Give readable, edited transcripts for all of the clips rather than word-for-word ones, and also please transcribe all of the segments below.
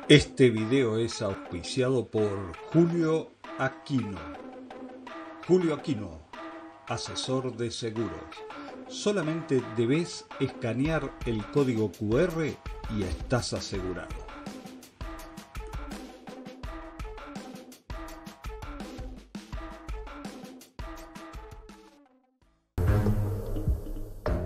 Este video es auspiciado por Julio Aquino. Julio Aquino, asesor de seguros. Solamente debes escanear el código QR y estás asegurado.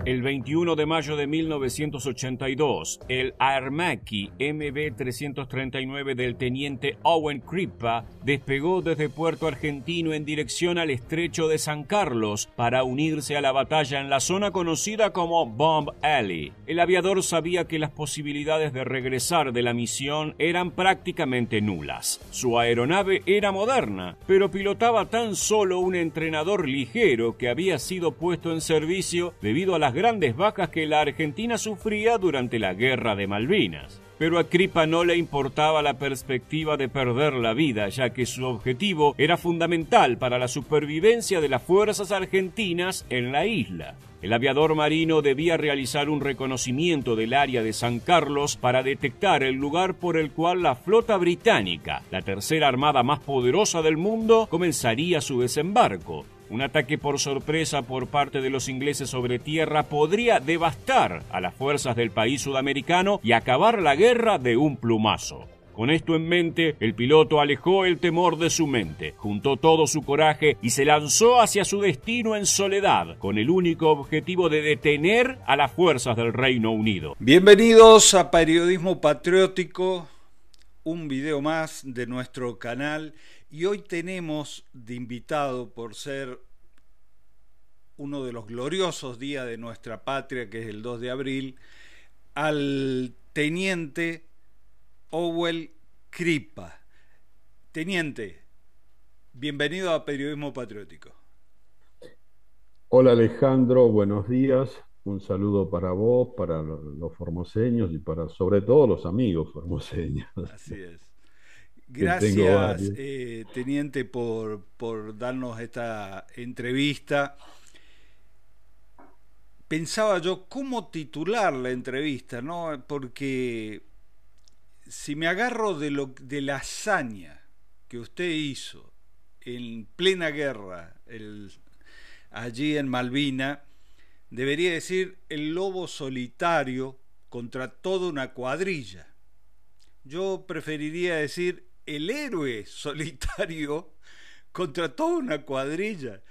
El 21 de mayo de 1982, el Aermacchi MB-339 del teniente Owen Crippa despegó desde Puerto Argentino en dirección al estrecho de San Carlos para unirse a la batalla en la zona conocida como Bomb Alley. El aviador sabía que las posibilidades de regresar de la misión eran prácticamente nulas. Su aeronave era moderna, pero pilotaba tan solo un entrenador ligero que había sido puesto en servicio debido a las grandes bajas que la Argentina sufría durante la Guerra de Malvinas. Pero a Crippa no le importaba la perspectiva de perder la vida, ya que su objetivo era fundamental para la supervivencia de las fuerzas argentinas en la isla. El aviador marino debía realizar un reconocimiento del área de San Carlos para detectar el lugar por el cual la flota británica, la tercera armada más poderosa del mundo, comenzaría su desembarco. Un ataque por sorpresa por parte de los ingleses sobre tierra podría devastar a las fuerzas del país sudamericano y acabar la guerra de un plumazo. Con esto en mente, el piloto alejó el temor de su mente, juntó todo su coraje y se lanzó hacia su destino en soledad, con el único objetivo de detener a las fuerzas del Reino Unido. Bienvenidos a Periodismo Patriótico, un video más de nuestro canal. Y hoy tenemos de invitado, por ser uno de los gloriosos días de nuestra patria, que es el 2 de abril, al teniente Owen Crippa. Teniente, bienvenido a Periodismo Patriótico. Hola Alejandro, buenos días. Un saludo para vos, para los formoseños y para sobre todo los amigos formoseños. Así es. Que tengo Gracias, varios. teniente, por darnos esta entrevista. Pensaba yo cómo titular la entrevista, ¿no? Porque si me agarro de la hazaña que usted hizo en plena guerra, allí en Malvina, debería decir el lobo solitario contra toda una cuadrilla. Yo preferiría decir el héroe solitario contra toda una cuadrilla.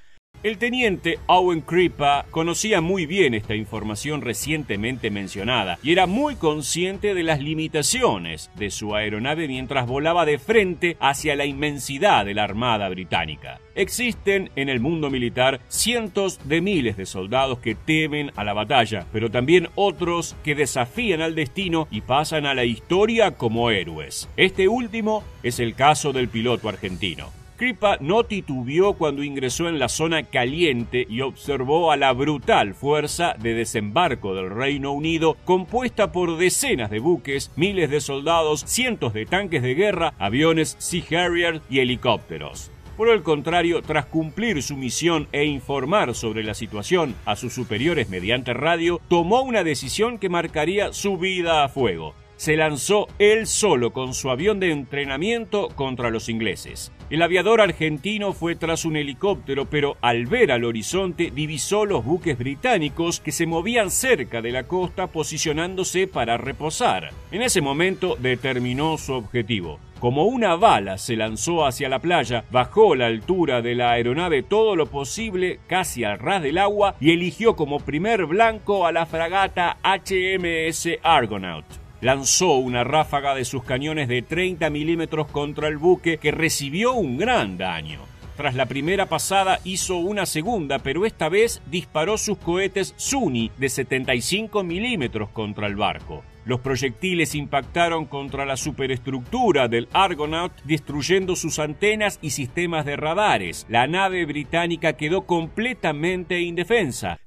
El teniente Owen Crippa conocía muy bien esta información recientemente mencionada y era muy consciente de las limitaciones de su aeronave mientras volaba de frente hacia la inmensidad de la Armada Británica. Existen en el mundo militar cientos de miles de soldados que temen a la batalla, pero también otros que desafían al destino y pasan a la historia como héroes. Este último es el caso del piloto argentino. Crippa no titubeó cuando ingresó en la zona caliente y observó a la brutal fuerza de desembarco del Reino Unido, compuesta por decenas de buques, miles de soldados, cientos de tanques de guerra, aviones Sea Harrier y helicópteros. Por el contrario, tras cumplir su misión e informar sobre la situación a sus superiores mediante radio, tomó una decisión que marcaría su vida a fuego. Se lanzó él solo con su avión de entrenamiento contra los ingleses. El aviador argentino fue tras un helicóptero, pero al ver al horizonte divisó los buques británicos que se movían cerca de la costa posicionándose para reposar. En ese momento determinó su objetivo. Como una bala se lanzó hacia la playa, bajó la altura de la aeronave todo lo posible, casi al ras del agua, y eligió como primer blanco a la fragata HMS Argonaut. Lanzó una ráfaga de sus cañones de 30 milímetros contra el buque, que recibió un gran daño. Tras la primera pasada hizo una segunda, pero esta vez disparó sus cohetes Zuni de 75 milímetros contra el barco. Los proyectiles impactaron contra la superestructura del Argonaut, destruyendo sus antenas y sistemas de radares. La nave británica quedó completamente indefensa.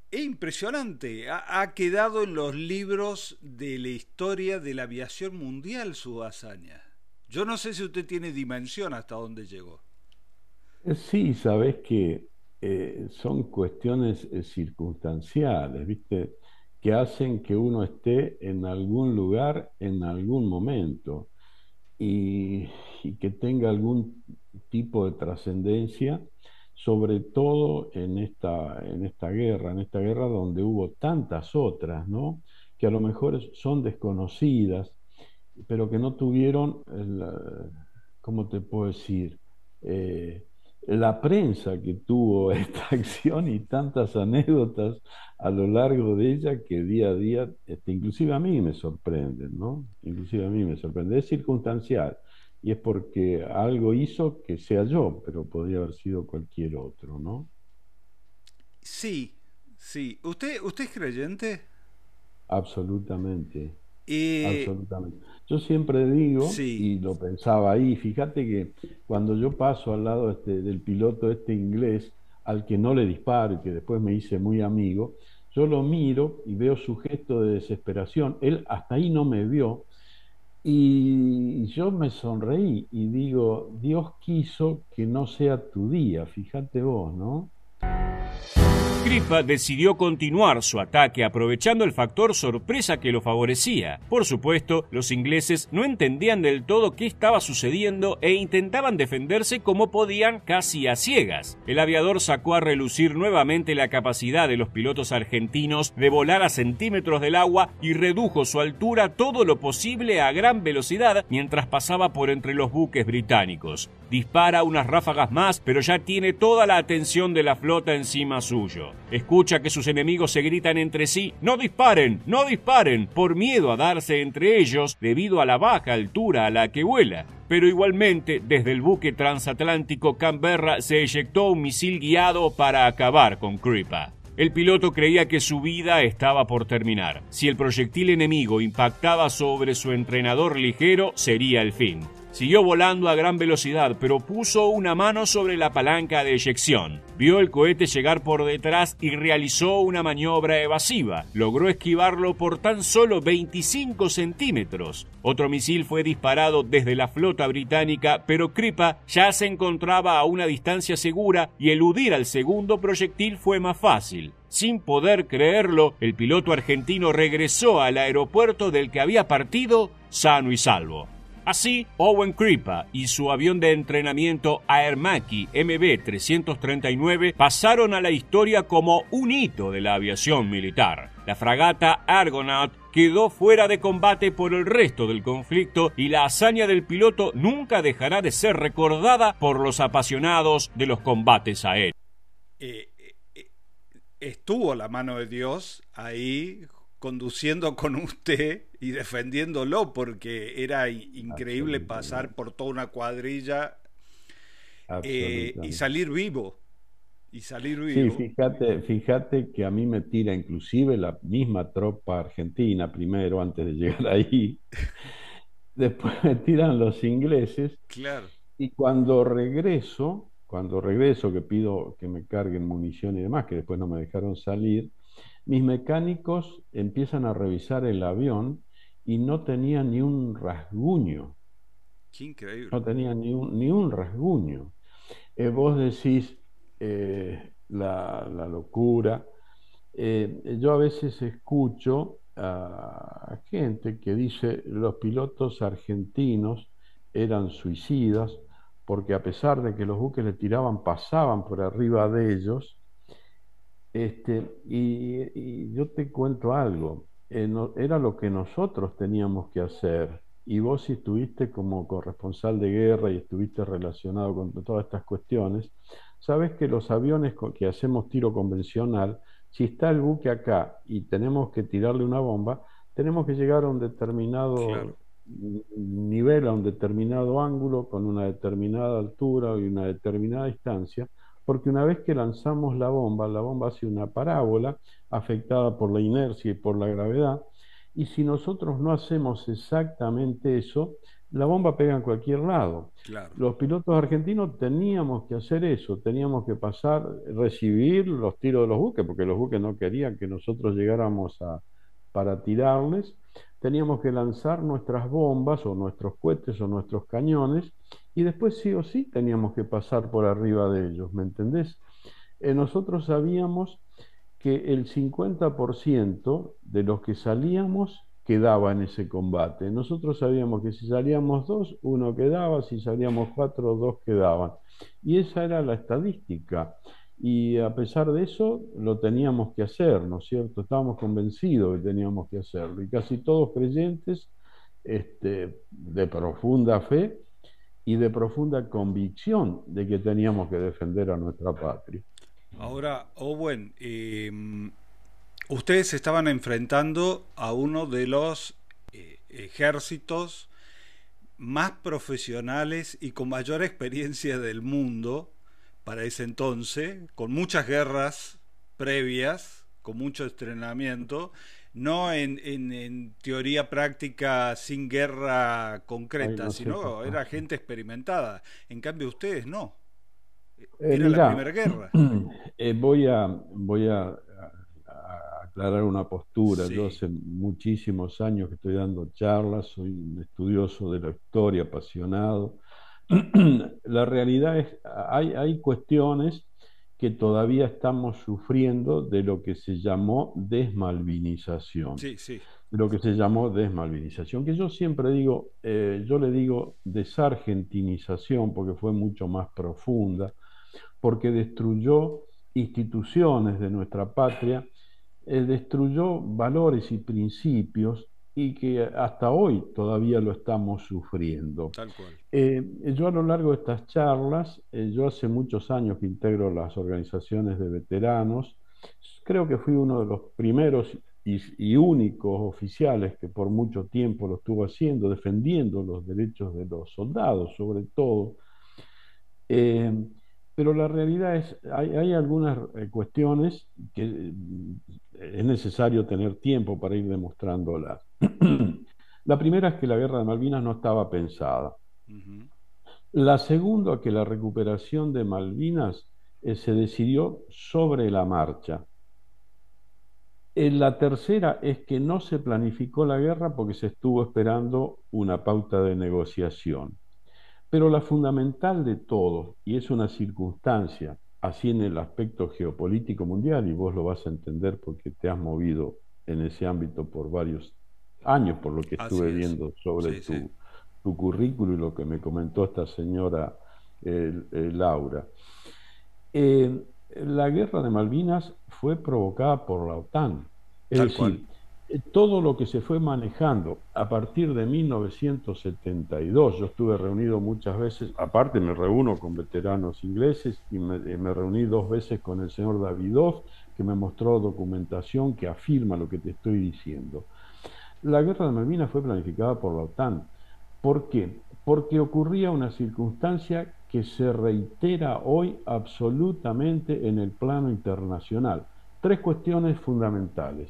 Es impresionante, ha quedado en los libros de la historia de la aviación mundial su hazaña. Yo no sé si usted tiene dimensión hasta dónde llegó. Sí, sabés que son cuestiones circunstanciales, ¿viste? que hacen que uno esté en algún lugar en algún momento y, y que tenga algún tipo de trascendencia, sobre todo en esta guerra donde hubo tantas otras, ¿no? Que a lo mejor son desconocidas, pero que no tuvieron, ¿cómo te puedo decir? Eh, la prensa que tuvo esta acción y tantas anécdotas a lo largo de ella que día a día, inclusive a mí me sorprenden, ¿no? Inclusive a mí me sorprende. Es circunstancial y es porque algo hizo que sea yo, pero podría haber sido cualquier otro, ¿no? Sí, sí. ¿Usted es creyente? Absolutamente. Eh, Absolutamente. Yo siempre digo, sí, y lo pensaba ahí, fíjate que cuando yo paso al lado del piloto este inglés, al que no le disparo y que después me hice muy amigo, yo lo miro y veo su gesto de desesperación. Él hasta ahí no me vio y yo me sonreí y digo, Dios quiso que no sea tu día, fíjate vos, ¿no? Crippa decidió continuar su ataque aprovechando el factor sorpresa que lo favorecía. Por supuesto, los ingleses no entendían del todo qué estaba sucediendo e intentaban defenderse como podían casi a ciegas. El aviador sacó a relucir nuevamente la capacidad de los pilotos argentinos de volar a centímetros del agua y redujo su altura todo lo posible a gran velocidad mientras pasaba por entre los buques británicos. Dispara unas ráfagas más, pero ya tiene toda la atención de la flota encima suyo. Escucha que sus enemigos se gritan entre sí: ¡No disparen! ¡No disparen!, por miedo a darse entre ellos debido a la baja altura a la que vuela. Pero igualmente, desde el buque transatlántico Canberra se eyectó un misil guiado para acabar con Crippa. El piloto creía que su vida estaba por terminar. Si el proyectil enemigo impactaba sobre su entrenador ligero, sería el fin. Siguió volando a gran velocidad, pero puso una mano sobre la palanca de eyección. Vio el cohete llegar por detrás y realizó una maniobra evasiva. Logró esquivarlo por tan solo 25 centímetros. Otro misil fue disparado desde la flota británica, pero Crippa ya se encontraba a una distancia segura y eludir al segundo proyectil fue más fácil. Sin poder creerlo, el piloto argentino regresó al aeropuerto del que había partido sano y salvo. Así, Owen Crippa y su avión de entrenamiento Air Macchi MB-339 pasaron a la historia como un hito de la aviación militar. La fragata Argonaut quedó fuera de combate por el resto del conflicto y la hazaña del piloto nunca dejará de ser recordada por los apasionados de los combates aéreos. eh, estuvo la mano de Dios ahí conduciendo con usted y defendiéndolo, porque era increíble pasar por toda una cuadrilla y Absolutamente. salir vivo. Y salir Sí, vivo. fíjate que a mí me tira inclusive la misma tropa argentina primero, antes de llegar ahí, después me tiran los ingleses Claro. y cuando regreso que pido que me carguen munición y demás, que después no me dejaron salir, mis mecánicos empiezan a revisar el avión y no tenía ni un rasguño, Qué increíble. no tenía ni un rasguño. Vos decís la locura. Yo a veces escucho a gente que dice los pilotos argentinos eran suicidas porque a pesar de que los buques le tiraban, pasaban por arriba de ellos. Y yo te cuento algo, era lo que nosotros teníamos que hacer. Y vos si estuviste como corresponsal de guerra y estuviste relacionado con todas estas cuestiones, sabes que los aviones que hacemos tiro convencional, si está el buque acá y tenemos que tirarle una bomba, tenemos que llegar a un Claro. determinado nivel, a un determinado ángulo, con una determinada altura y una determinada distancia, porque una vez que lanzamos la bomba hace una parábola afectada por la inercia y por la gravedad, y si nosotros no hacemos exactamente eso, la bomba pega en cualquier lado. Claro. Los pilotos argentinos teníamos que hacer eso, teníamos que pasar, recibir los tiros de los buques, porque los buques no querían que nosotros llegáramos para tirarles, teníamos que lanzar nuestras bombas o nuestros cohetes o nuestros cañones y después sí o sí teníamos que pasar por arriba de ellos, ¿me entendés? Nosotros sabíamos que el 50% de los que salíamos quedaba en ese combate. Nosotros sabíamos que si salíamos dos, uno quedaba, si salíamos cuatro, dos quedaban. Y esa era la estadística. Y a pesar de eso, lo teníamos que hacer, ¿no es cierto? Estábamos convencidos que teníamos que hacerlo. Y casi todos creyentes, de profunda fe y de profunda convicción de que teníamos que defender a nuestra patria. Ahora, Owen, ustedes se estaban enfrentando a uno de los ejércitos más profesionales y con mayor experiencia del mundo para ese entonces, con muchas guerras previas, con mucho entrenamiento, no en teoría práctica sin guerra Ay, concreta, no sé, sino papá. era gente experimentada. En cambio ustedes no, era la Mira, primera guerra. voy a aclarar una postura. Yo Sí, hace muchísimos años que estoy dando charlas, soy un estudioso de la historia, apasionado. La realidad es, hay cuestiones que todavía estamos sufriendo de lo que se llamó desmalvinización. sí, sí. De lo que se llamó desmalvinización, que yo siempre digo, yo le digo desargentinización porque fue mucho más profunda, porque destruyó instituciones de nuestra patria, destruyó valores y principios y que hasta hoy todavía lo estamos sufriendo. Tal cual. Yo a lo largo de estas charlas, yo hace muchos años que integro las organizaciones de veteranos, creo que fui uno de los primeros y únicos oficiales que por mucho tiempo lo estuvo haciendo, defendiendo los derechos de los soldados, sobre todo. Eh, pero la realidad es, hay algunas cuestiones que es necesario tener tiempo para ir demostrándolas. La primera es que la guerra de Malvinas no estaba pensada. Ujú. La segunda, que la recuperación de Malvinas se decidió sobre la marcha. La tercera es que no se planificó la guerra porque se estuvo esperando una pauta de negociación. Pero la fundamental de todo, y es una circunstancia, así en el aspecto geopolítico mundial, y vos lo vas a entender porque te has movido en ese ámbito por varios años, por lo que Así estuve es. viendo sobre Sí, sí. tu currículo y lo que me comentó esta señora Laura. La guerra de Malvinas fue provocada por la OTAN. Es Tal cual. decir, todo lo que se fue manejando a partir de 1972, yo estuve reunido muchas veces, aparte me reúno con veteranos ingleses y me reuní dos veces con el señor Davidoff, que me mostró documentación que afirma lo que te estoy diciendo. La guerra de Malvinas fue planificada por la OTAN. ¿Por qué? Porque ocurría una circunstancia que se reitera hoy absolutamente en el plano internacional. Tres cuestiones fundamentales.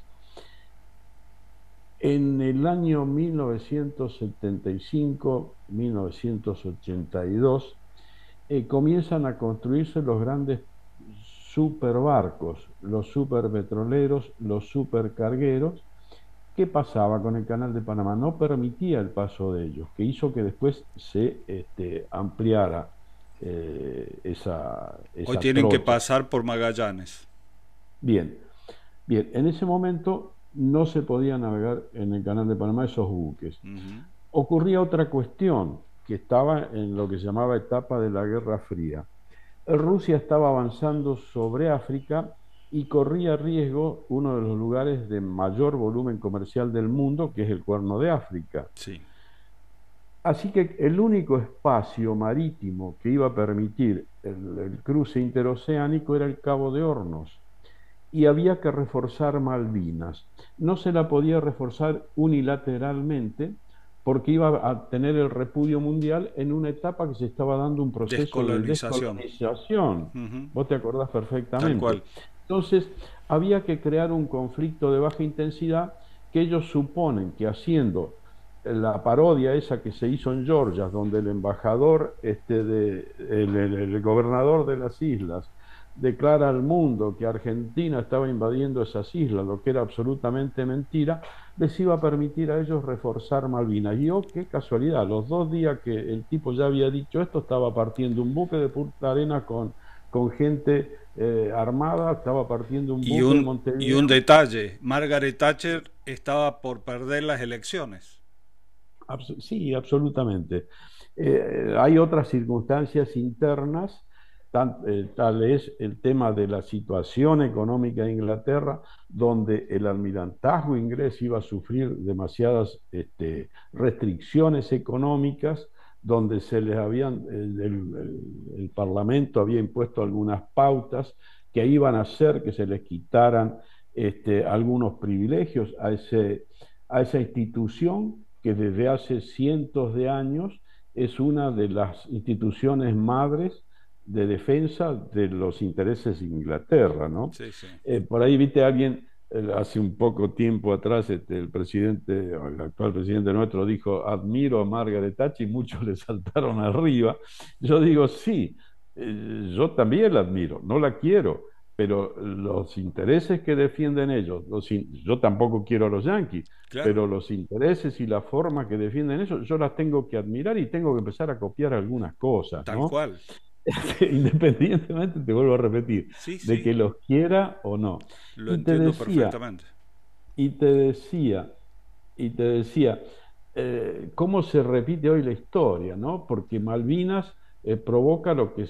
En el año 1975-1982 comienzan a construirse los grandes superbarcos, los superpetroleros, los supercargueros. ¿Qué pasaba con el canal de Panamá? No permitía el paso de ellos, que hizo que después se ampliara Hoy esa tienen que trocha. pasar por Magallanes. Bien, bien, en ese momento no se podía navegar en el canal de Panamá esos buques. Ujú. Ocurría otra cuestión que estaba en lo que se llamaba etapa de la Guerra Fría. Rusia estaba avanzando sobre África y corría riesgo uno de los lugares de mayor volumen comercial del mundo, que es el Cuerno de África. Sí. Así que el único espacio marítimo que iba a permitir el cruce interoceánico era el Cabo de Hornos y había que reforzar Malvinas. No se la podía reforzar unilateralmente porque iba a tener el repudio mundial en una etapa que se estaba dando un proceso de Descolonización. descolonización. Ujú. Vos te acordás Tal perfectamente. cual. Entonces, había que crear un conflicto de baja intensidad que ellos suponen que haciendo la parodia esa que se hizo en Georgia, donde el embajador, el gobernador de las islas, declara al mundo que Argentina estaba invadiendo esas islas, lo que era absolutamente mentira, les iba a permitir a ellos reforzar Malvinas. Y oh, qué casualidad, los 2 días que el tipo ya había dicho esto, estaba partiendo un buque de Punta Arenas con gente armada estaba partiendo un Y buque en y un Montevideo. detalle, Margaret Thatcher estaba por perder las elecciones. Sí, absolutamente. Hay otras circunstancias internas, tal es el tema de la situación económica de Inglaterra, donde el almirantazgo inglés iba a sufrir demasiadas restricciones económicas, donde se les habían, el Parlamento había impuesto algunas pautas que iban a hacer que se les quitaran algunos privilegios a esa institución que desde hace cientos de años es una de las instituciones madres de defensa de los intereses de Inglaterra, ¿no? Sí, sí. Por ahí viste a alguien hace un poco tiempo atrás, el presidente, o el actual presidente nuestro dijo, admiro a Margaret Thatcher y muchos le saltaron arriba. Yo digo, sí, yo también la admiro, no la quiero, pero los intereses que defienden ellos, yo tampoco quiero a los yanquis, Claro, pero los intereses y la forma que defienden ellos, yo las tengo que admirar y tengo que empezar a copiar algunas cosas, tal ¿no? cual. Independientemente, te vuelvo a repetir, Sí, de sí, que los quiera o no. lo Y te entiendo decía, perfectamente. y te decía, y te decía, cómo se repite hoy la historia, ¿no? Porque Malvinas provoca lo que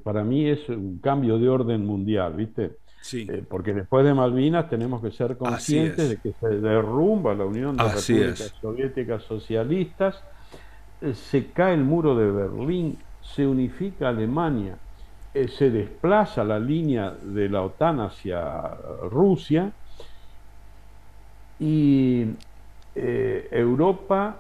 para mí es un cambio de orden mundial, ¿viste? Sí, Porque después de Malvinas tenemos que ser así conscientes de es. que se derrumba la Unión de Así Repúblicas es. Soviéticas Socialistas, se cae el muro de Berlín, se unifica Alemania, se desplaza la línea de la OTAN hacia Rusia y Europa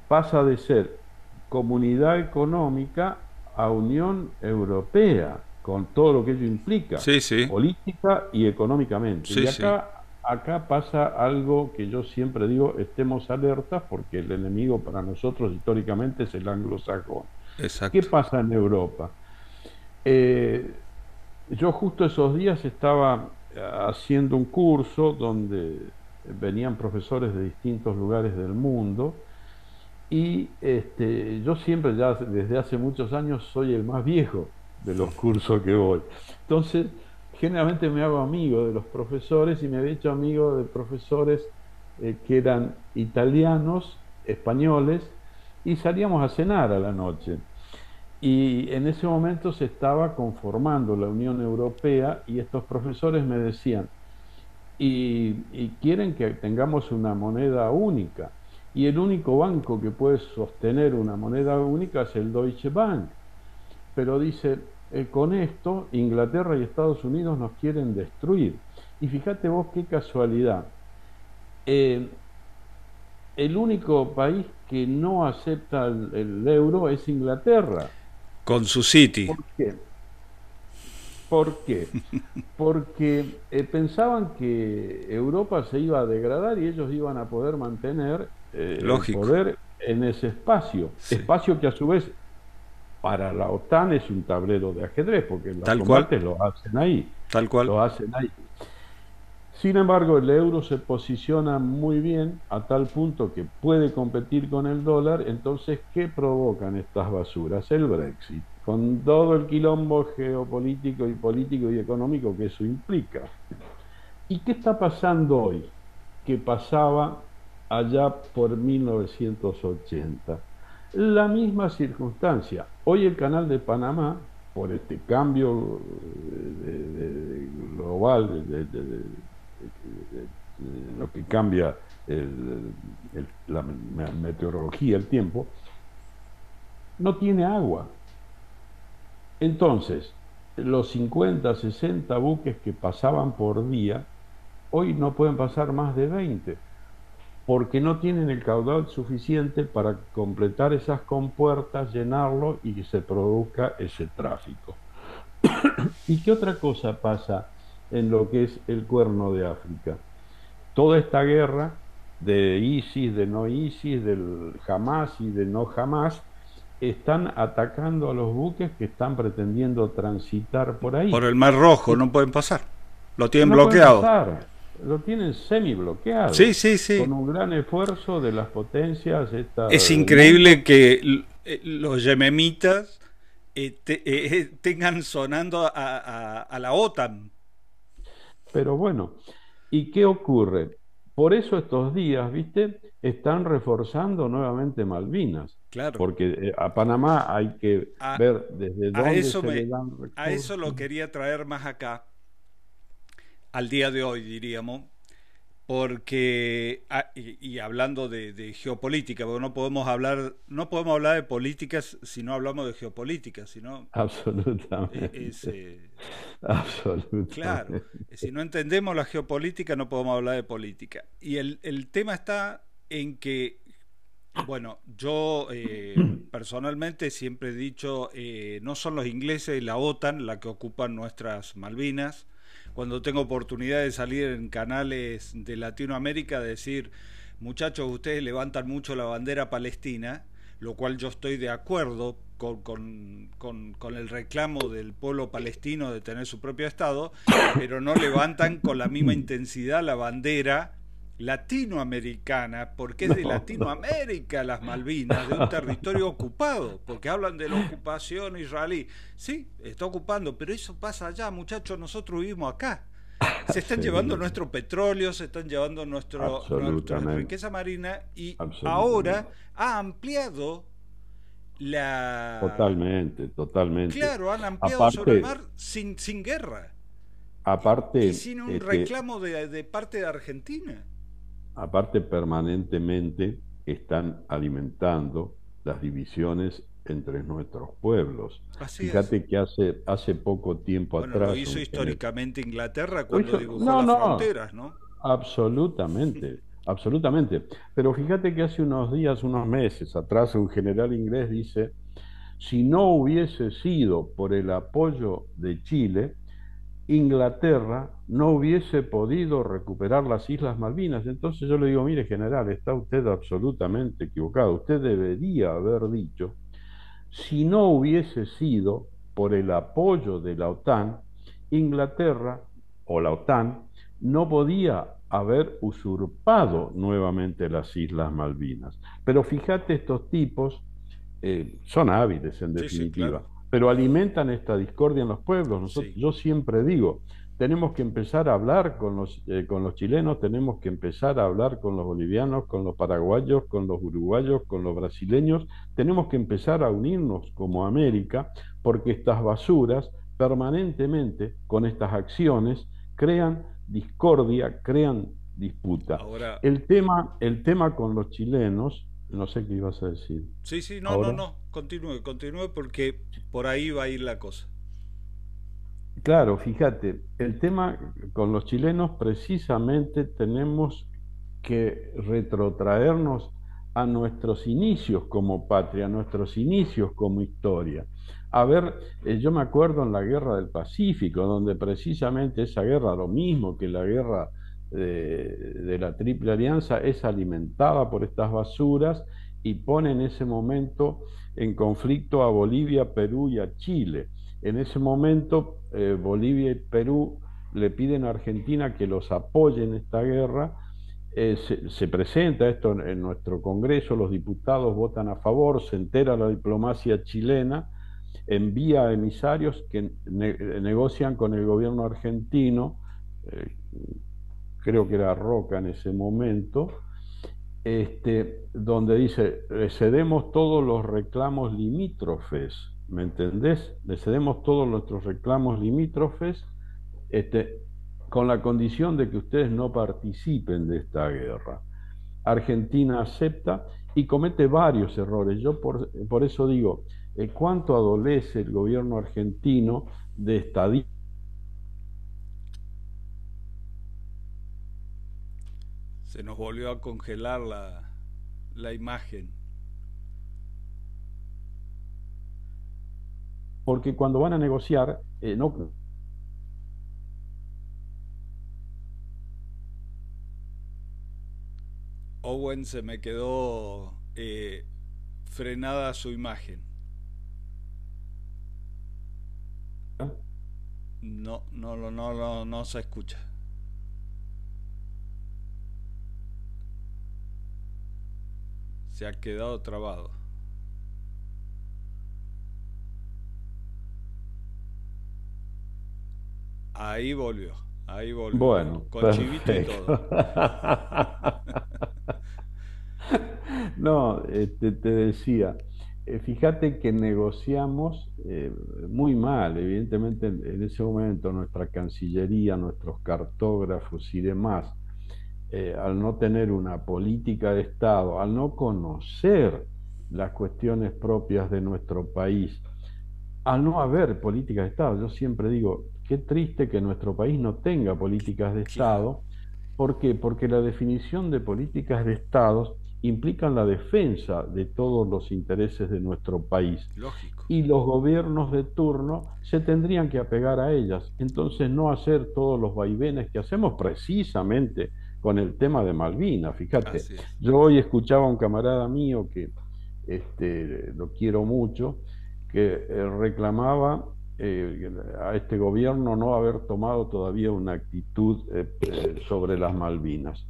pasa de ser comunidad económica a Unión Europea, con todo lo que ello implica, Sí, sí, política y económicamente. sí, Y sí, acá pasa algo que yo siempre digo, estemos alertas porque el enemigo para nosotros históricamente es el anglosajón. ¿Qué exacto. pasa en Europa? Eh, yo justo esos días estaba haciendo un curso donde venían profesores de distintos lugares del mundo y yo siempre ya desde hace muchos años soy el más viejo de los cursos que voy. Entonces, generalmente me hago amigo de los profesores y me he hecho amigo de profesores que eran italianos, españoles, y salíamos a cenar a la noche. Y en ese momento se estaba conformando la Unión Europea y estos profesores me decían, y quieren que tengamos una moneda única. Y el único banco que puede sostener una moneda única es el Deutsche Bank. Pero dice, con esto Inglaterra y Estados Unidos nos quieren destruir. Y fíjate vos qué casualidad. Eh, el único país que no acepta el euro es Inglaterra. Con su City. ¿Por qué? ¿Por qué? Porque pensaban que Europa se iba a degradar y ellos iban a poder mantener el Lógico. poder en ese espacio, Sí. espacio que a su vez para la OTAN es un tablero de ajedrez, porque los Tal cual, combates los hacen ahí, tal cual. los hacen ahí. Sin embargo, el euro se posiciona muy bien a tal punto que puede competir con el dólar. Entonces, ¿qué provocan estas basuras? El Brexit, con todo el quilombo geopolítico y político y económico que eso implica. ¿Y qué está pasando hoy? Que pasaba allá por 1980. La misma circunstancia. Hoy el canal de Panamá, por este cambio global, lo que cambia la meteorología, el tiempo, no tiene agua. Entonces, los 50, 60 buques que pasaban por día, hoy no pueden pasar más de 20 porque no tienen el caudal suficiente para completar esas compuertas, llenarlo y que se produzca ese tráfico. ¿Y qué otra cosa pasa en lo que es el Cuerno de África? Toda esta guerra de ISIS, de no ISIS, del Hamas y de no Hamas, están atacando a los buques que están pretendiendo transitar por Por ahí. el Mar Rojo no pueden pasar. Lo tienen No pueden bloqueado. pasar, lo tienen semi bloqueado, Sí, sí, sí. con un gran esfuerzo de las potencias Es del mundo. increíble que los yemenitas tengan sonando a la OTAN. Pero bueno, ¿y qué ocurre? Por eso estos días, ¿viste? Están reforzando nuevamente Malvinas, Claro. porque a Panamá hay que A, ver desde a dónde eso se le me, dan a eso lo recursos. quería traer más acá, al día de hoy, diríamos, porque y hablando de geopolítica, porque no podemos hablar de políticas si no hablamos de geopolítica, sino es Absolutamente, claro, absolutamente. si no entendemos la geopolítica no podemos hablar de política. Y el tema está en que, bueno, yo personalmente siempre he dicho, no son los ingleses y la OTAN la que ocupan nuestras Malvinas. Cuando tengo oportunidad de salir en canales de Latinoamérica, decir, muchachos, ustedes levantan mucho la bandera palestina, lo cual yo estoy de acuerdo con el reclamo del pueblo palestino de tener su propio Estado, pero no levantan con la misma intensidad la bandera latinoamericana, porque es de No, no. Latinoamérica las Malvinas, de un territorio ocupado, porque hablan de la ocupación israelí. Sí, está ocupando, pero eso pasa allá, muchachos, nosotros vivimos acá. Se están llevando Seguro. nuestro petróleo, se están llevando nuestra Absolutamente, riqueza marina y ahora absolutamente. ha ampliado la... Totalmente, totalmente. Claro, han ampliado sobre el Aparte, mar sin guerra y aparte, sin un reclamo de parte de Argentina. aparte permanentemente están alimentando las divisiones entre nuestros pueblos. Así es. Fíjate que hace poco tiempo Bueno, lo atrás hizo históricamente Inglaterra cuando dibujó No, las no, fronteras, ¿no? absolutamente, absolutamente. Pero fíjate que hace unos días, unos meses atrás, un general inglés dice, si no hubiese sido por el apoyo de Chile, Inglaterra no hubiese podido recuperar las Islas Malvinas. Entonces yo le digo, mire, general, está usted absolutamente equivocado. Usted debería haber dicho, si no hubiese sido por el apoyo de la OTAN, Inglaterra o la OTAN no podía haber usurpado nuevamente las Islas Malvinas. Pero fíjate, estos tipos son hábiles en Sí, sí, definitiva, claro. pero alimentan esta discordia en los pueblos. Sí. Yo siempre digo, tenemos que empezar a hablar con los chilenos, tenemos que empezar a hablar con los bolivianos, con los paraguayos, con los uruguayos, con los brasileños, tenemos que empezar a unirnos como América, porque estas basuras permanentemente con estas acciones crean discordia, crean disputa. Ahora, El tema con los chilenos, no sé qué ibas a decir. sí, sí, no, no, Ahora, no. Continúe porque por ahí va a ir la cosa. claro, fíjate, el tema con los chilenos precisamente tenemos que retrotraernos a nuestros inicios como patria, a nuestros inicios como historia. A ver, yo me acuerdo en la Guerra del Pacífico, donde precisamente esa guerra, lo mismo que la guerra de la Triple Alianza, es alimentada por estas basuras y pone en ese momento en conflicto a Bolivia, Perú y a Chile. En ese momento, Bolivia y Perú le piden a Argentina que los apoye en esta guerra. Se presenta esto en nuestro Congreso, los diputados votan a favor, se entera la diplomacia chilena, envía emisarios que negocian con el gobierno argentino, eh, creo que era Roca en ese momento, donde dice, le cedemos todos los reclamos limítrofes, ¿me entendés? Le cedemos todos nuestros reclamos limítrofes, este, con la condición de que ustedes no participen de esta guerra. Argentina acepta y comete varios errores. Yo por eso digo, ¿cuánto adolece el gobierno argentino de estadía? Se nos volvió a congelar la imagen. Porque cuando van a negociar, no. Owen se me quedó frenada su imagen. No, no, no, no, no, no se escucha. Se ha quedado trabado. ahí volvió, Bueno, con chivito y todo. perfecto. No, te decía, fíjate que negociamos muy mal, evidentemente en ese momento nuestra Cancillería, nuestros cartógrafos y demás, al no tener una política de Estado, al no conocer las cuestiones propias de nuestro país, al no haber políticas de Estado, yo siempre digo, qué triste que nuestro país no tenga políticas de Claro, Estado. ¿Por qué? Porque la definición de políticas de Estado implican la defensa de todos los intereses de nuestro país lógico. y los gobiernos de turno se tendrían que apegar a ellas. Entonces, no hacer todos los vaivenes que hacemos precisamente con el tema de Malvinas. Fíjate, Así es. yo hoy escuchaba a un camarada mío que lo quiero mucho, que reclamaba a este gobierno no haber tomado todavía una actitud sobre las Malvinas.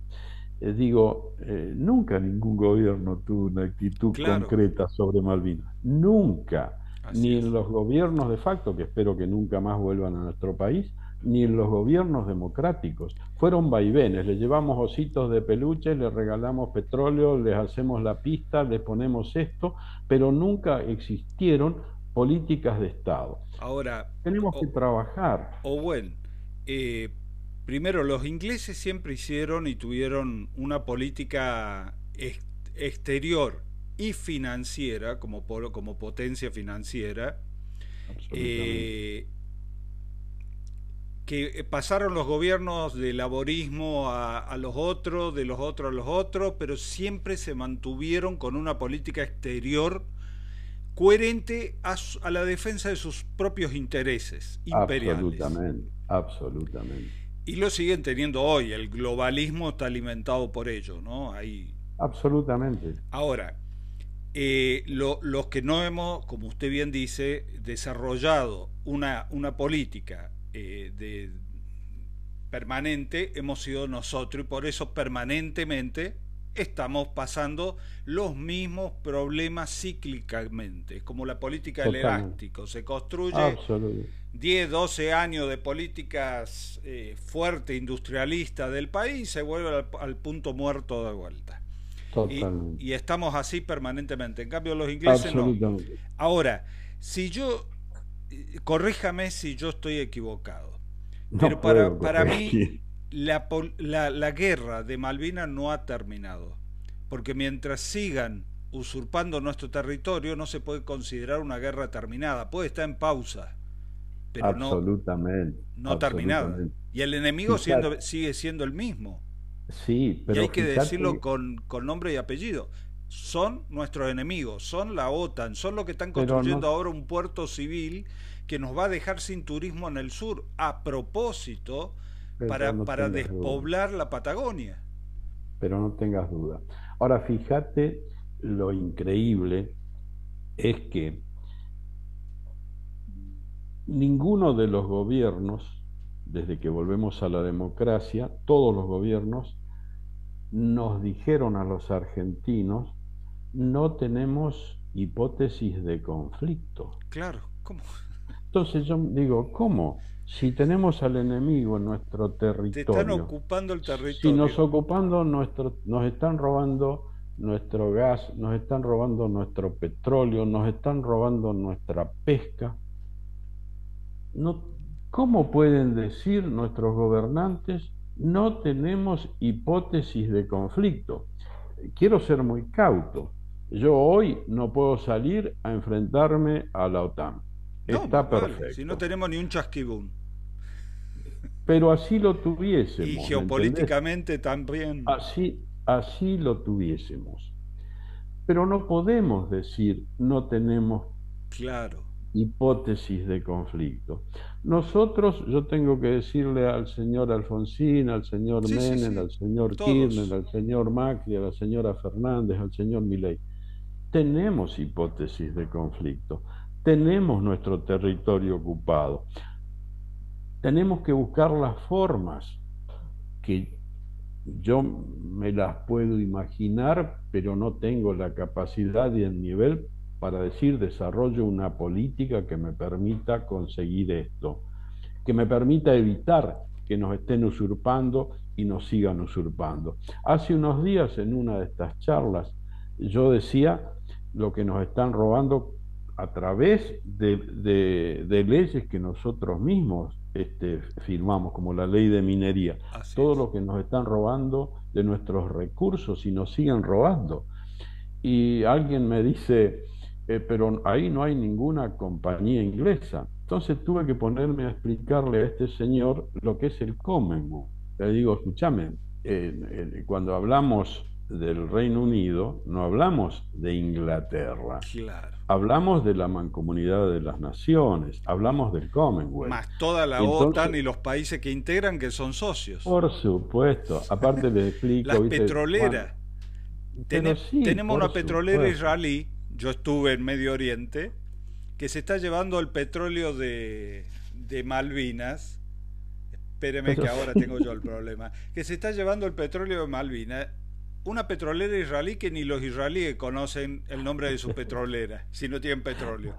Digo, nunca ningún gobierno tuvo una actitud Claro, concreta sobre Malvinas. Nunca. así Ni en es. los gobiernos de facto, que espero que nunca más vuelvan a nuestro país, ni en los gobiernos democráticos. Fueron vaivenes, les llevamos ositos de peluche, les regalamos petróleo, les hacemos la pista, les ponemos esto, pero nunca existieron políticas de Estado. Ahora, Tenemos que o, trabajar. Owen, eh, primero, los ingleses siempre hicieron y tuvieron una política exterior y financiera, como potencia financiera, Absolutamente. eh, que pasaron los gobiernos del laborismo a los otros, de los otros a los otros, pero siempre se mantuvieron con una política exterior coherente a la defensa de sus propios intereses imperiales. Absolutamente. Absolutamente. Y lo siguen teniendo hoy. El globalismo está alimentado por ello, ¿no? Ahí. Absolutamente. Ahora, los que no hemos, como usted bien dice, desarrollado una política permanente, hemos sido nosotros y por eso permanentemente estamos pasando los mismos problemas cíclicamente. Es como la política del Totalmente. elástico. Se construye Absolutamente. 10, 12 años de políticas fuerte industrialista del país, se vuelve al punto muerto de vuelta. Totalmente. Y estamos así permanentemente. En cambio, los ingleses no. Absolutamente. Ahora, si yo, corríjame si yo estoy equivocado, pero No puedo para mí corregir. la guerra de Malvinas no ha terminado. Porque mientras sigan usurpando nuestro territorio, no se puede considerar una guerra terminada. Puede estar en pausa, pero Absolutamente. no terminada. Absolutamente. Y el enemigo Fíjate, sigue siendo el mismo. sí, Y pero hay que decirlo fíjate, con nombre y apellido. Son nuestros enemigos, son la OTAN, son los que están pero construyendo no, ahora un puerto civil que nos va a dejar sin turismo en el sur, a propósito, pero no para tengas duda. despoblar la Patagonia. Pero no tengas duda. Ahora, fíjate lo increíble es que ninguno de los gobiernos, desde que volvemos a la democracia, todos los gobiernos nos dijeron a los argentinos, no tenemos hipótesis de conflicto. Claro, ¿cómo? Entonces yo digo, ¿cómo? Si tenemos al enemigo en nuestro Te están territorio, ocupando el si nos territorio. ocupando nos están robando nuestro gas, nos están robando nuestro petróleo, nos están robando nuestra pesca, no, ¿cómo pueden decir nuestros gobernantes no tenemos hipótesis de conflicto? Quiero ser muy cauto. Yo hoy no puedo salir a enfrentarme a la OTAN. No, más Está vale, si no perfecto. tenemos ni un chasquibún. Pero así lo Y tuviésemos, ¿me entendés? geopolíticamente también, Así lo tuviésemos. Pero no podemos decir no tenemos claro. hipótesis de conflicto. Nosotros, yo tengo que decirle al señor Alfonsín, al señor Sí, sí, Menem, al sí, señor Kirchner, todos. al señor Macri, a la señora Fernández, al señor Milei, tenemos hipótesis de conflicto, tenemos nuestro territorio ocupado, tenemos que buscar las formas que yo me las puedo imaginar, pero no tengo la capacidad y el nivel para decir desarrollo una política que me permita conseguir esto. que me permita evitar que nos estén usurpando y nos sigan usurpando. Hace unos días en una de estas charlas yo decía lo que nos están robando a través de leyes que nosotros mismos firmamos, como la ley de minería, Así todo es. lo que nos están robando de nuestros recursos y nos siguen robando. Y alguien me dice, pero ahí no hay ninguna compañía inglesa. Entonces tuve que ponerme a explicarle a este señor lo que es el Commonwealth. Le digo, escúchame, cuando hablamos del Reino Unido, no hablamos de Inglaterra, Claro. hablamos de la Mancomunidad de las Naciones, hablamos del Commonwealth. Más toda la OTAN Entonces, y los países que integran que son socios. por supuesto, aparte le Las explico, ¿viste? Juan, petroleras. pero sí, Tenemos por una petrolera supuesto. israelí, yo estuve en Medio Oriente, que se está llevando el petróleo de Malvinas. Espéreme que Pero ahora sí. tengo yo el problema. Que se está llevando el petróleo de Malvinas. Una petrolera israelí que ni los israelíes conocen el nombre de su petrolera, si no tienen petróleo.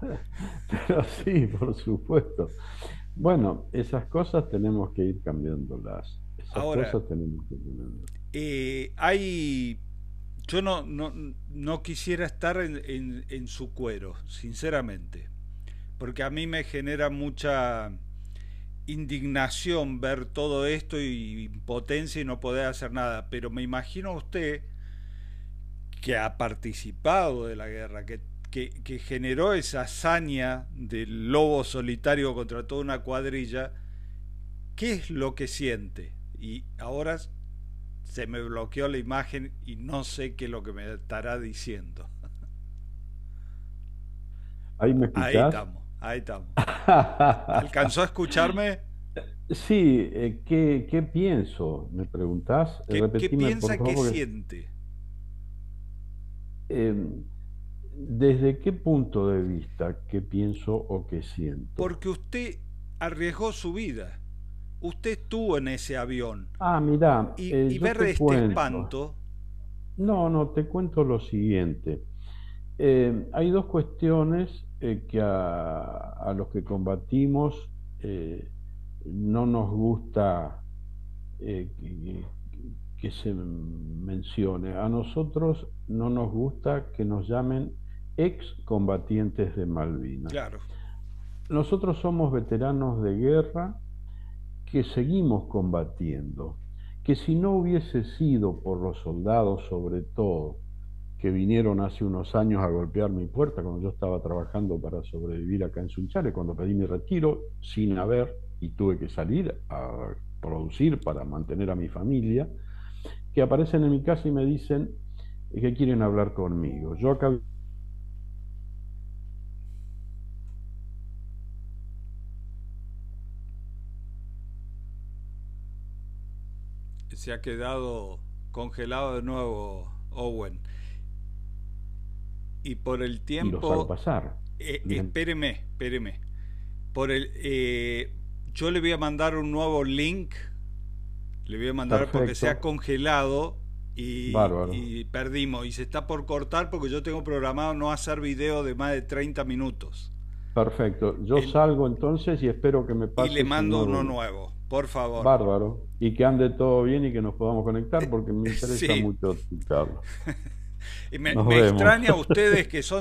Pero sí, por supuesto. Bueno, esas cosas tenemos que ir cambiándolas. Esas Ahora, cosas tenemos que cambiarlas. hay... Yo no quisiera estar en su cuero, sinceramente, porque a mí me genera mucha indignación ver todo esto y impotencia y no poder hacer nada, pero me imagino a usted que ha participado de la guerra, que generó esa hazaña del lobo solitario contra toda una cuadrilla, ¿qué es lo que siente? Y ahora se me bloqueó la imagen y no sé qué es lo que me estará diciendo. ¿Ahí me Ahí escuchás? estamos, ahí estamos. ¿Alcanzó a escucharme? Sí, ¿qué pienso? ¿Me preguntás? ¿Qué Repetime, por piensa, qué favor. siente? Eh, ¿Desde qué punto de vista qué pienso o qué siento? Porque usted arriesgó su vida. Usted estuvo en ese avión. Ah, mira, Y yo ver te este cuento. espanto, No, no, te cuento lo siguiente. Hay dos cuestiones que a los que combatimos no nos gusta que se mencione. A nosotros no nos gusta que nos llamen excombatientes de Malvinas. claro, Nosotros somos veteranos de guerra que seguimos combatiendo, que si no hubiese sido por los soldados sobre todo, que vinieron hace unos años a golpear mi puerta cuando yo estaba trabajando para sobrevivir acá en Sunchales, cuando pedí mi retiro sin haber y tuve que salir a producir para mantener a mi familia, que aparecen en mi casa y me dicen que quieren hablar conmigo. Yo acá se ha quedado congelado de nuevo Owen. Y por el y los hago tiempo, pasar. Bien, espéreme. Por el, yo le voy a mandar un nuevo link, le voy a mandar porque se ha perfecto, congelado bárbaro. y perdimos. Y se está por cortar porque yo tengo programado no hacer video de más de 30 minutos. Perfecto. Yo El, salgo entonces y espero que me y le pases un mando nuevo uno link. nuevo, por favor. Bárbaro. Y que ande todo bien y que nos podamos conectar porque me interesa Sí. mucho escucharlo. Y Nos me vemos. extraña a ustedes que son